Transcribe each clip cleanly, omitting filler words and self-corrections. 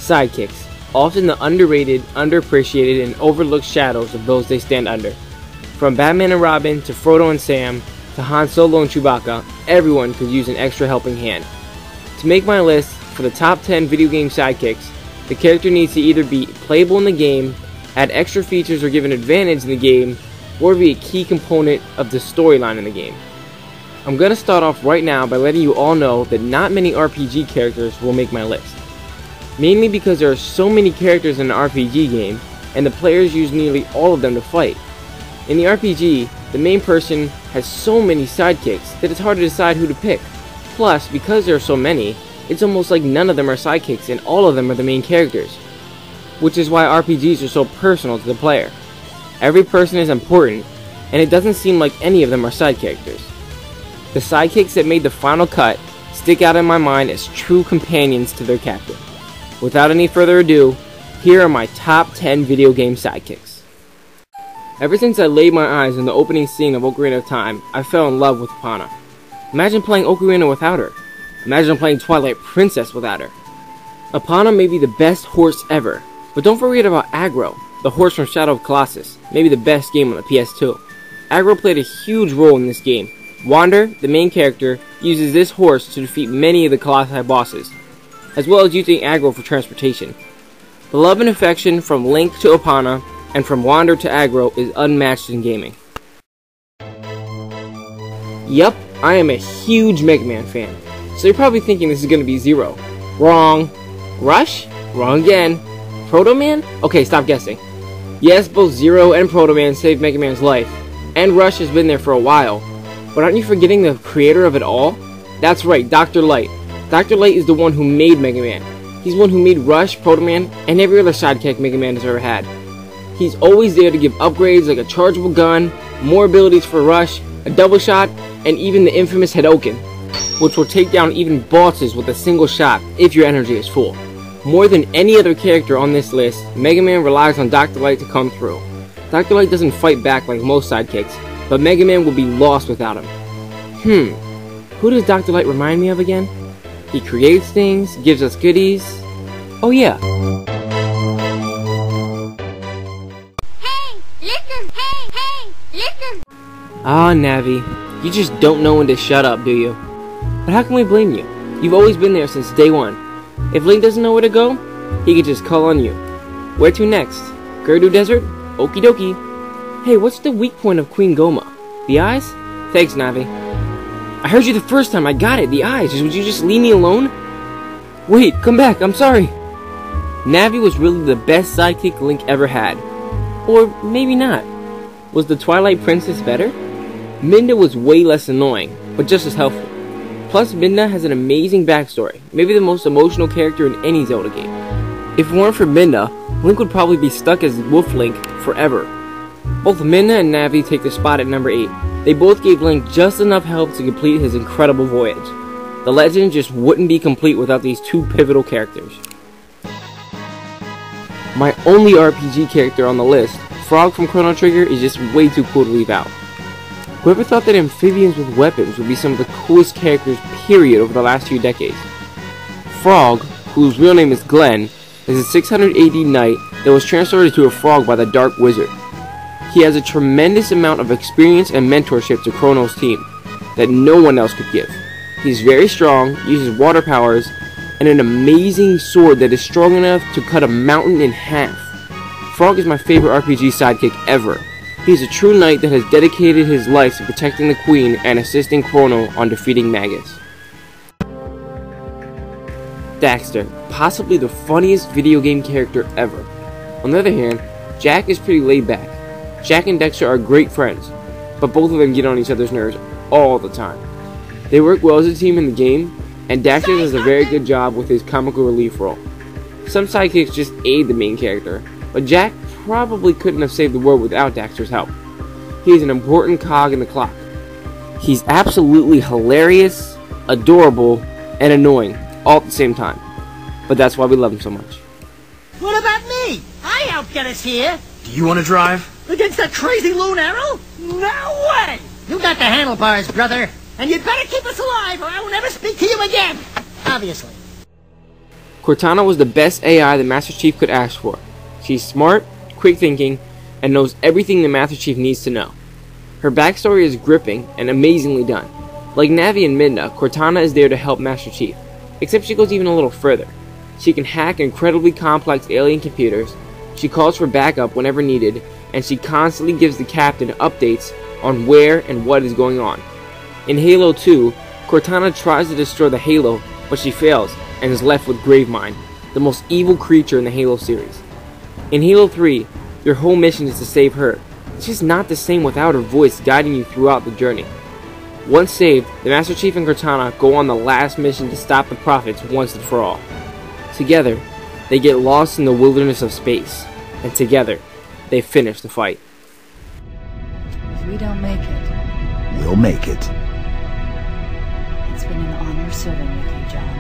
sidekicks, often the underrated, underappreciated, and overlooked shadows of those they stand under. From Batman and Robin to Frodo and Sam to Han Solo and Chewbacca, everyone could use an extra helping hand. To make my list for the top 10 video game sidekicks, the character needs to either be playable in the game, add extra features or give an advantage in the game, or be a key component of the storyline in the game. I'm going to start off right now by letting you all know that not many RPG characters will make my list. Mainly because there are so many characters in an RPG game, and the players use nearly all of them to fight. In the RPG, the main person has so many sidekicks that it's hard to decide who to pick. Plus, because there are so many, it's almost like none of them are sidekicks and all of them are the main characters. Which is why RPGs are so personal to the player. Every person is important, and it doesn't seem like any of them are side characters. The sidekicks that made the final cut stick out in my mind as true companions to their captain. Without any further ado, here are my top 10 video game sidekicks. Ever since I laid my eyes on the opening scene of Ocarina of Time, I fell in love with Epona. Imagine playing Ocarina without her. Imagine playing Twilight Princess without her. Epona may be the best horse ever, but don't forget about Aggro, the horse from Shadow of Colossus, maybe the best game on the PS2. Aggro played a huge role in this game. Wander, the main character, uses this horse to defeat many of the Colossi bosses, as well as using Aggro for transportation. The love and affection from Link to Epona, and from Wander to Aggro is unmatched in gaming. Yup, I am a huge Mega Man fan, so you're probably thinking this is going to be Zero. Wrong. Rush? Wrong again. Proto Man? Okay, stop guessing. Yes, both Zero and Proto Man saved Mega Man's life, and Rush has been there for a while. But aren't you forgetting the creator of it all? That's right, Dr. Light. Dr. Light is the one who made Mega Man. He's the one who made Rush, Proto Man, and every other sidekick Mega Man has ever had. He's always there to give upgrades like a chargeable gun, more abilities for Rush, a double shot, and even the infamous Hadouken, which will take down even bosses with a single shot if your energy is full. More than any other character on this list, Mega Man relies on Dr. Light to come through. Dr. Light doesn't fight back like most sidekicks, but Mega Man will be lost without him. Who does Dr. Light remind me of again? He creates things, gives us goodies. Oh yeah. Hey, listen, hey, listen. Ah, Navi, you just don't know when to shut up, do you? But how can we blame you? You've always been there since day one. If Link doesn't know where to go, he could just call on you. Where to next? Gerudo Desert? Okie dokie. Hey, what's the weak point of Queen Goma? The eyes? Thanks, Navi. I heard you the first time. I got it. The eyes. Would you just leave me alone? Wait, come back. I'm sorry. Navi was really the best sidekick Link ever had. Or maybe not. Was the Twilight Princess better? Midna was way less annoying, but just as helpful. Plus, Midna has an amazing backstory. Maybe the most emotional character in any Zelda game. If it weren't for Midna, Link would probably be stuck as Wolf Link forever. Both Midna and Navi take the spot at number 8. They both gave Link just enough help to complete his incredible voyage. The legend just wouldn't be complete without these two pivotal characters. My only RPG character on the list, Frog from Chrono Trigger, is just way too cool to leave out. Whoever thought that amphibians with weapons would be some of the coolest characters period over the last few decades? Frog, whose real name is Glenn, is a 600 AD knight that was transferred to a frog by the Dark Wizard. He has a tremendous amount of experience and mentorship to Chrono's team that no one else could give. He's very strong, uses water powers, and an amazing sword that is strong enough to cut a mountain in half. Frog is my favorite RPG sidekick ever. He's a true knight that has dedicated his life to protecting the Queen and assisting Chrono on defeating Magus. Daxter, possibly the funniest video game character ever. On the other hand, Jack is pretty laid back. Jack and Dexter are great friends, but both of them get on each other's nerves all the time. They work well as a team in the game, and Daxter does a very good job with his comical relief role. Some sidekicks just aid the main character, but Jack probably couldn't have saved the world without Daxter's help. He is an important cog in the clock. He's absolutely hilarious, adorable, and annoying all at the same time. But that's why we love him so much. What about me? I helped get us here. Do you want to drive? Against that crazy loon arrow? No way! You got the handlebars, brother. And you'd better keep us alive or I will never speak to you again. Obviously. Cortana was the best AI the Master Chief could ask for. She's smart, quick thinking, and knows everything the Master Chief needs to know. Her backstory is gripping and amazingly done. Like Navi and Midna, Cortana is there to help Master Chief, except she goes even a little further. She can hack incredibly complex alien computers, she calls for backup whenever needed, and she constantly gives the Captain updates on where and what is going on. In Halo 2, Cortana tries to destroy the Halo, but she fails and is left with Gravemind, the most evil creature in the Halo series. In Halo 3, your whole mission is to save her. It's just not the same without her voice guiding you throughout the journey. Once saved, the Master Chief and Cortana go on the last mission to stop the Prophets once and for all. Together, they get lost in the wilderness of space, and together, they finish the fight. If we don't make it, We'll make it. it's been an honor serving with you, John.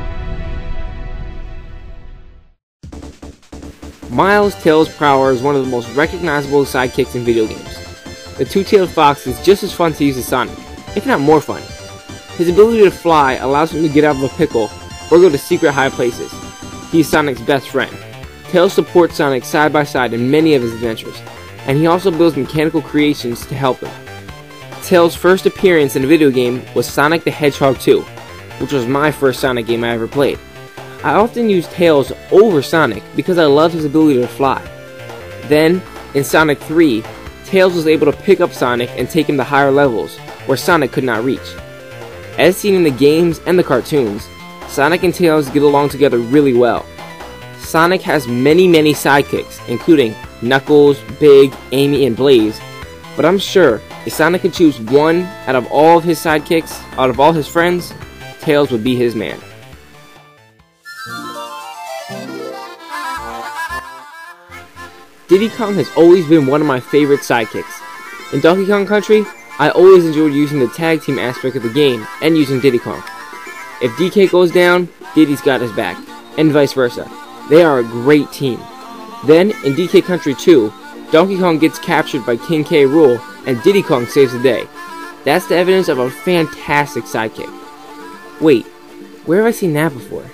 Miles Tails Prower is one of the most recognizable sidekicks in video games. The two-tailed fox is just as fun to use as Sonic, if not more fun. His ability to fly allows him to get out of a pickle or go to secret high places. He's Sonic's best friend. Tails supports Sonic side by side in many of his adventures, and he also builds mechanical creations to help him. Tails' first appearance in a video game was Sonic the Hedgehog 2, which was my first Sonic game I ever played. I often used Tails over Sonic because I loved his ability to fly. Then, in Sonic 3, Tails was able to pick up Sonic and take him to higher levels, where Sonic could not reach. As seen in the games and the cartoons, Sonic and Tails get along together really well. Sonic has many sidekicks, including Knuckles, Big, Amy, and Blaze, but I'm sure if Sonic could choose one out of all of his sidekicks, out of all his friends, Tails would be his man. Diddy Kong has always been one of my favorite sidekicks. In Donkey Kong Country, I always enjoyed using the tag team aspect of the game and using Diddy Kong. If DK goes down, Diddy's got his back, and vice versa. They are a great team. Then, in DK Country 2, Donkey Kong gets captured by King K. Rool, and Diddy Kong saves the day. That's the evidence of a fantastic sidekick. Wait, where have I seen that before?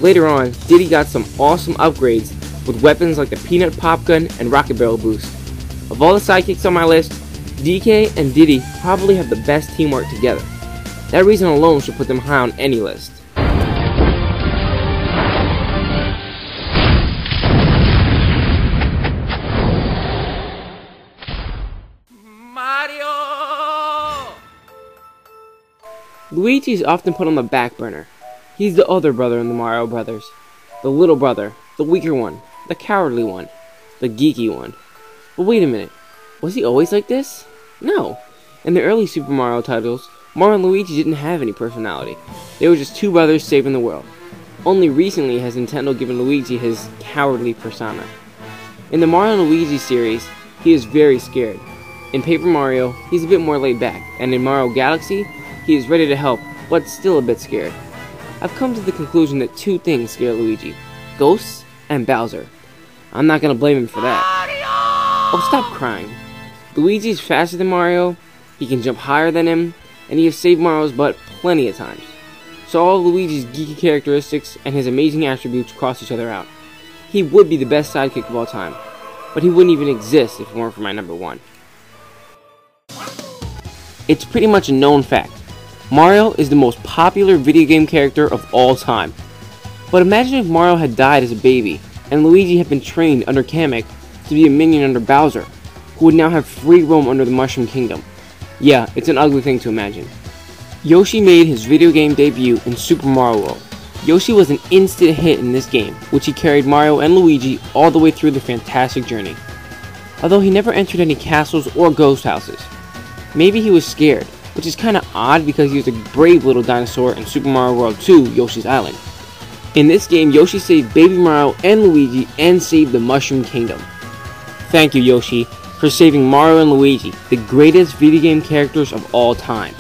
Later on, Diddy got some awesome upgrades with weapons like the Peanut Pop Gun and Rocket Barrel Boost. Of all the sidekicks on my list, DK and Diddy probably have the best teamwork together. That reason alone should put them high on any list. Luigi is often put on the back burner. He's the other brother in the Mario Brothers. The little brother, the weaker one, the cowardly one, the geeky one. But wait a minute, was he always like this? No. In the early Super Mario titles, Mario and Luigi didn't have any personality. They were just two brothers saving the world. Only recently has Nintendo given Luigi his cowardly persona. In the Mario and Luigi series, he is very scared. In Paper Mario, he's a bit more laid back, and in Mario Galaxy, he is ready to help, but still a bit scared. I've come to the conclusion that two things scare Luigi: ghosts and Bowser. I'm not gonna blame him for that. Oh, stop crying. Luigi's faster than Mario, he can jump higher than him, and he has saved Mario's butt plenty of times. So all of Luigi's geeky characteristics and his amazing attributes cross each other out. He would be the best sidekick of all time, but he wouldn't even exist if it weren't for my number one. It's pretty much a known fact. Mario is the most popular video game character of all time. But imagine if Mario had died as a baby, and Luigi had been trained under Kamek to be a minion under Bowser, who would now have free roam under the Mushroom Kingdom. Yeah, it's an ugly thing to imagine. Yoshi made his video game debut in Super Mario World. Yoshi was an instant hit in this game, which he carried Mario and Luigi all the way through the fantastic journey. Although he never entered any castles or ghost houses. Maybe he was scared, which is kinda odd because he was a brave little dinosaur in Super Mario World 2, Yoshi's Island. In this game, Yoshi saved Baby Mario and Luigi and saved the Mushroom Kingdom. Thank you, Yoshi, for saving Mario and Luigi, the greatest video game characters of all time.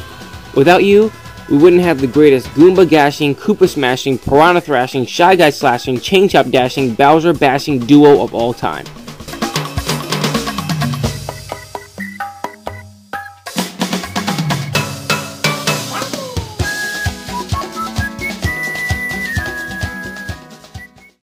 Without you, we wouldn't have the greatest Goomba gashing, Koopa smashing, Piranha thrashing, Shy Guy slashing, Chain Chomp dashing, Bowser bashing duo of all time.